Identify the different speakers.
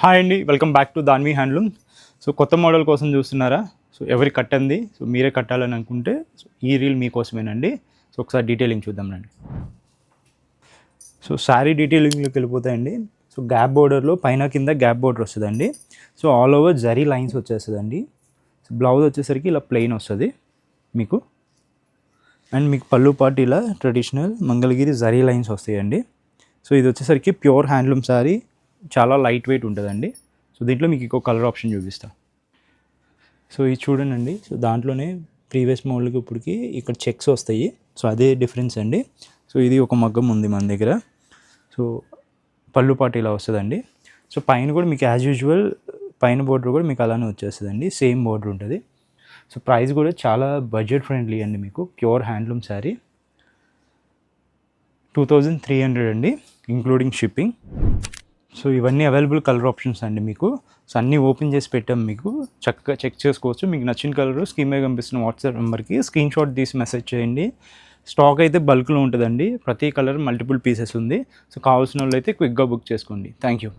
Speaker 1: Hi అండి, welcome back to Danvi handloom. So కొత్త model కోసం చూస్తున్నారా? సో ఎవరి కట్టండి, సో మీరే కట్టాలని అనుకుంటే ఈ రీల్ మీకోసమేనండి. సో ఒకసారి డీటెయిలింగ్ చూద్దాం రండి. సో శారీ డీటెయిలింగ్లోకి వెళ్ళిపోతాయండి. సో గ్యాప్ బోర్డర్లో పైన కింద గ్యాప్ బోర్డర్ వస్తుందండి. So all over zari lines వచ్చేస్తుందండి. సో బ్లౌజ్ వచ్చేసరికి ఇలా ప్లెయిన్ వస్తుంది మీకు. అండ్ మీకు పళ్ళు పాటు ఇలా ట్రెడిషనల్ మంగళగిరి జరీ లైన్స్ వస్తాయండి. సో ఇది వచ్చేసరికి ప్యూర్ హ్యాండ్లూమ్ శారీ, చాలా లైట్ వెయిట్ ఉంటుందండి. సో దీంట్లో మీకు ఇంకో కలర్ ఆప్షన్ చూపిస్తా. సో ఇది చూడండి. సో దాంట్లోనే ప్రీవియస్ మోడల్కి ఇప్పటికి ఇక్కడ చెక్స్ వస్తాయి. సో అదే డిఫరెన్స్ అండి. సో ఇది ఒక మగ్గం ఉంది మన దగ్గర. సో పళ్ళు పాటు ఇలా వస్తుందండి. సో పైన కూడా మీకు యాజ్ యూజువల్ పైన బోర్డర్ కూడా మీకు అలానే వచ్చేస్తుందండి, సేమ్ బోర్డర్ ఉంటుంది. సో ప్రైస్ కూడా చాలా బడ్జెట్ ఫ్రెండ్లీ అండి. మీకు ప్యూర్ హ్యాండ్లూమ్ శారీ 2300 అండి, ఇంక్లూడింగ్ షిప్పింగ్. సో ఇవన్నీ అవైలబుల్ కలర్ ఆప్షన్స్ అండి మీకు. సో అన్నీ ఓపెన్ చేసి పెట్టాం, మీకు చక్కగా చెక్ చేసుకోవచ్చు. మీకు నచ్చిన కలర్ స్క్రీన్ మీద కనిపిస్తున్న వాట్సాప్ నెంబర్కి స్క్రీన్ షాట్ తీసి మెసేజ్ చేయండి. స్టాక్ అయితే బల్క్లో ఉంటుందండి, ప్రతి కలర్ మల్టిపుల్ పీసెస్ ఉంది. సో కావాల్సిన వాళ్ళు అయితే క్విక్గా బుక్ చేసుకోండి. Thank you.